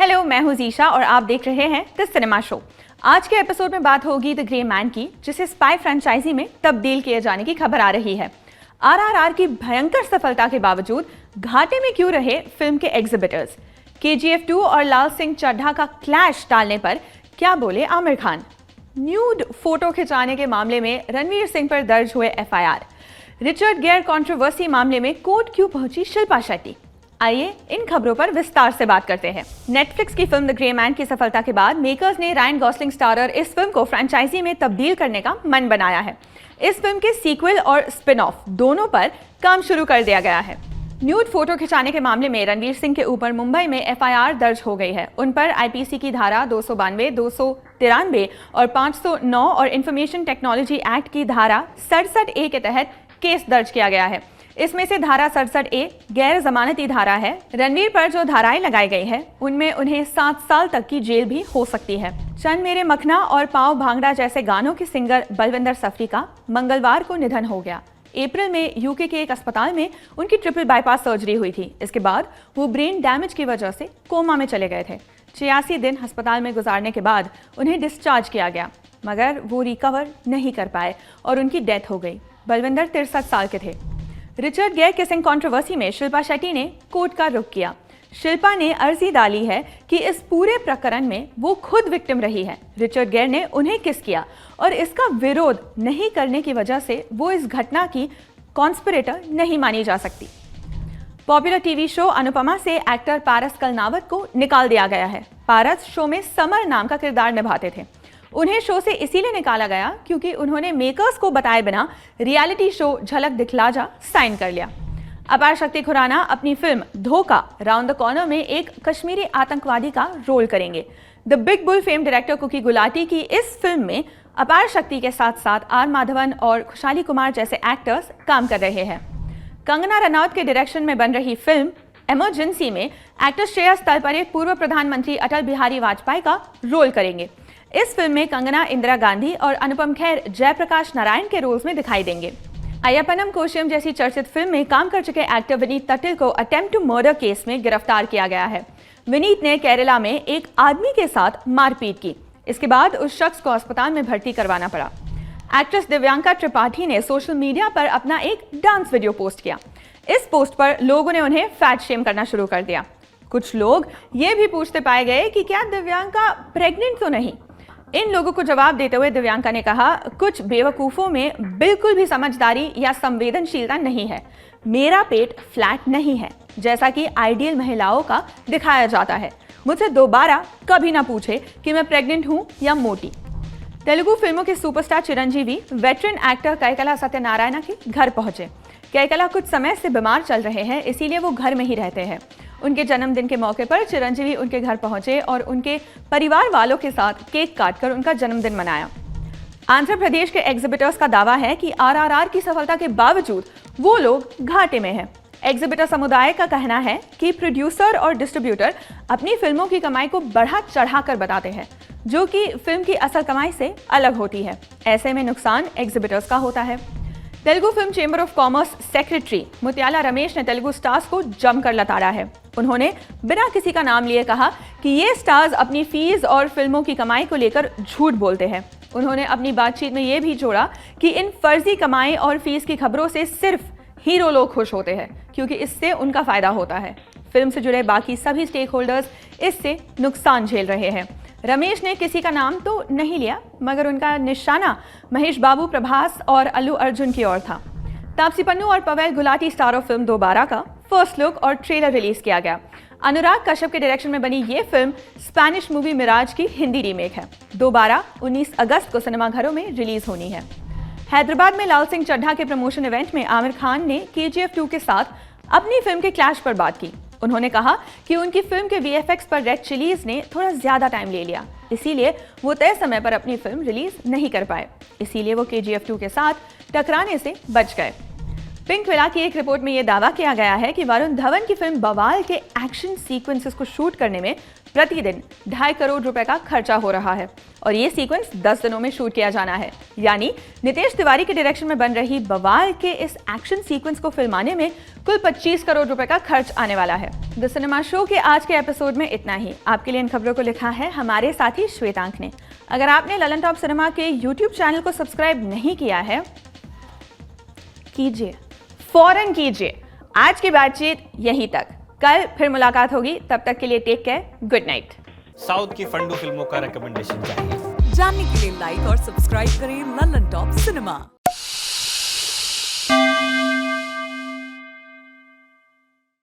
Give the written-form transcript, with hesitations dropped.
Hello, मैं हूं geisha और आप देख रहे हैं द सिनेमा शो। आज के एपिसोड में बात होगी द ग्रे मैन की, जिसे स्पाई फ्रेंचाइजी में तब्दील किए जाने की खबर आ रही है। आरआरआर की भयंकर सफलता के बावजूद घाटे में क्यों रहे फिल्म के एग्जिबिटर्स? केजीएफ 2 और लाल सिंह चड्ढा का क्लैश टालने पर क्या बोले आमिर खान? न्यूड फोटो खिंचाने के मामले में रणवीर सिंह पर दर्ज हुए एफआईआर। रिचर्ड गेयर कंट्रोवर्सी मामले में कोर्ट क्यों पहुंची शिल्पा शेट्टी? आइए इन खबरों पर विस्तार से बात करते हैं। नेटफ्लिक्स की फिल्म द ग्रे मैन की सफलता के बाद मेकर्स ने रायन गॉसलिंग स्टारर इस फिल्म को फ्रेंचाइजी में तब्दील करने का मन बनाया है। इस फिल्म के सीक्वल और स्पिन ऑफ दोनों पर काम शुरू कर दिया गया है। न्यूड फोटो खिंचाने के मामले में रणवीर सिंह के ऊपर मुंबई में एफआईआर दर्ज हो गई है। उन पर आईपीसी की धारा 292, 293 और 509 और इंफॉर्मेशन टेक्नोलॉजी एक्ट की धारा 67A के तहत केस दर्ज किया गया है। इसमें से धारा 67A गैर जमानती धारा है। रणवीर पर जो धाराएं लगाई गई है उनमें उन्हें 7 साल तक की जेल भी हो सकती है। चंद मेरे मखना और पाव भांगड़ा जैसे गानों के सिंगर बलविंदर सफरी का मंगलवार को निधन हो गया। अप्रैल में यूके के एक अस्पताल में उनकी ट्रिपल बाईपास सर्जरी हुई थी। इसके बाद वो ब्रेन डैमेज की वजह से कोमा में चले गए थे। 86 दिन अस्पताल में गुजारने के बाद उन्हें डिस्चार्ज किया गया, मगर वो रिकवर नहीं कर पाए और उनकी डेथ हो गई। बलविंदर 63 साल के थे। रिचर्ड गेयर किसिंग कंट्रोवर्सी में शिल्पा शेट्टी ने कोर्ट का रुख किया। शिल्पा ने अर्जी डाली है कि इस पूरे प्रकरण में वो खुद विक्टिम रही है। रिचर्ड गेयर ने उन्हें किस किया और इसका विरोध नहीं करने की वजह से वो इस घटना की कॉन्स्पिरेटर नहीं मानी जा सकती। पॉपुलर टीवी शो अनुपमा से एक्टर पारस कलनावत को निकाल दिया गया है। पारस शो में समर नाम का किरदार निभाते थे। उन्हें शो से इसीलिए निकाला गया क्योंकि उन्होंने मेकर्स को बताए बिना रियलिटी शो झलक दिखला जा साइन कर लिया। अपार शक्ति खुराना अपनी फिल्म धोखा राउंड द कॉर्नर में एक कश्मीरी आतंकवादी का रोल करेंगे। The big bull fame director Kuki Gulati की इस फिल्म में अपार शक्ति के साथ साथ आर माधवन और खुशहाली कुमार जैसे एक्टर्स काम कर रहे हैं। कंगना रनौत के डायरेक्शन में बन रही फिल्म इमरजेंसी में एक्टर श्रेयस तलपरे पूर्व प्रधानमंत्री अटल बिहारी वाजपेयी का रोल करेंगे। इस फिल्म में कंगना इंदिरा गांधी और अनुपम खेर जयप्रकाश नारायण के रोल्स में दिखाई देंगे। अय्यप्पनम कोशियम जैसी चर्चित फिल्म में काम कर चुके एक्टर विनीत तटिल को अटेम्प्ट टू मर्डर केस में गिरफ्तार किया गया है। विनीत ने केरला में एक आदमी के साथ मारपीट की। इसके बाद उस शख्स को अस्पताल में भर्ती करवाना पड़ा। एक्ट्रेस दिव्यांका त्रिपाठी ने सोशल मीडिया पर अपना एक डांस वीडियो पोस्ट किया। इस पोस्ट पर लोगों ने उन्हें फैट शेम करना शुरू कर दिया। कुछ लोग ये भी पूछते पाए गए कि क्या दिव्यांका प्रेग्नेंट तो नहीं। इन लोगों को जवाब देते हुए दिव्यांका ने कहा, कुछ बेवकूफ़ों में बिल्कुल भी समझदारी या संवेदनशीलता नहीं है। मेरा पेट फ्लैट नहीं है जैसा कि आइडियल महिलाओं का दिखाया जाता है। मुझसे दोबारा कभी ना पूछे कि मैं प्रेग्नेंट हूं या मोटी। तेलुगु फिल्मों के superstar Chiranjeevi veteran actor Kaikala Satyanarayana के घर पहुंचे। कैकला कुछ समय से बीमार चल रहे हैं, इसीलिए वो घर में ही रहते हैं। उनके जन्मदिन के मौके पर चिरंजीवी उनके घर पहुंचे और उनके परिवार वालों के साथ केक काटकर उनका जन्मदिन मनाया। आंध्र प्रदेश के एग्जिबिटर्स का दावा है कि आरआरआर की सफलता के बावजूद वो लोग घाटे में हैं। एग्जिबिटर समुदाय का कहना है कि प्रोड्यूसर और डिस्ट्रीब्यूटर अपनी फिल्मों की कमाई को बढ़ा चढ़ाकर बताते हैं, जो कि फिल्म की असल कमाई से अलग होती है। ऐसे में नुकसान एग्जिबिटर्स का होता है। Telugu film chamber of commerce secretary Mutyala Ramesh ने तेलुगु स्टार्स को जमकर लताड़ा है। उन्होंने बिना किसी का नाम लिए कहा कि ये स्टार्स अपनी फीस और फिल्मों की कमाई को लेकर झूठ बोलते हैं। उन्होंने अपनी बातचीत में ये भी जोड़ा कि इन फर्जी कमाई और फीस की खबरों से सिर्फ हीरो लोग खुश होते हैं, क्योंकि इससे उनका फायदा होता है। फिल्म से जुड़े बाकी सभी स्टेक होल्डर्स इससे नुकसान झेल रहे हैं। रमेश ने किसी का नाम तो नहीं लिया, मगर उनका निशाना महेश बाबू, प्रभास और अल्लू अर्जुन की ओर था। तापसी पन्नू और Pavel Gulati star of film दोबारा का फर्स्ट लुक और ट्रेलर रिलीज किया गया। अनुराग कश्यप के डायरेक्शन में बनी ये फिल्म स्पेनिश मूवी मिराज की हिंदी रीमेक है। दोबारा 19 अगस्त को सिनेमाघरों में रिलीज होनी है। हैदराबाद में लाल सिंह चड्ढा के प्रमोशन इवेंट में आमिर खान ने केजीएफ 2 के साथ अपनी फिल्म के क्लैश पर बात की। उन्होंने कहा कि उनकी फिल्म के वीएफएक्स पर रेड चिलीज ने थोड़ा ज्यादा टाइम ले लिया, इसीलिए वो तय समय पर अपनी फिल्म रिलीज नहीं कर पाए। इसीलिए वो केजीएफ 2 के साथ टकराने से बच गए। पिंक विला की एक रिपोर्ट में यह दावा किया गया है कि वरुण धवन की फिल्म बवाल के एक्शन सीक्वेंसेस को शूट करने में प्रतिदिन 2.5 करोड़ रुपए का खर्चा हो रहा है और ये सीक्वेंस 10 दिनों में शूट किया जाना है। यानी नितेश तिवारी के डायरेक्शन में बन रही बवाल के इस एक्शन सीक्वेंस को फिल्माने में कुल 25 करोड़ रुपए का खर्च आने वाला है। द सिनेमा शो के आज के एपिसोड में इतना ही। आपके लिए इन खबरों को लिखा है हमारे साथी श्वेतांक ने। अगर आपने ललन टॉप सिनेमा के यूट्यूब चैनल को सब्सक्राइब नहीं किया है, कीजिए, फौरन कीजिए। आज की बातचीत यहीं तक। कल फिर मुलाकात होगी, तब तक के लिए take care, good night. South की फंडू फिल्मों का रिकमेंडेशन चाहिए जानने के लिए लाइक और सब्सक्राइब करें ललन टॉप सिनेमा।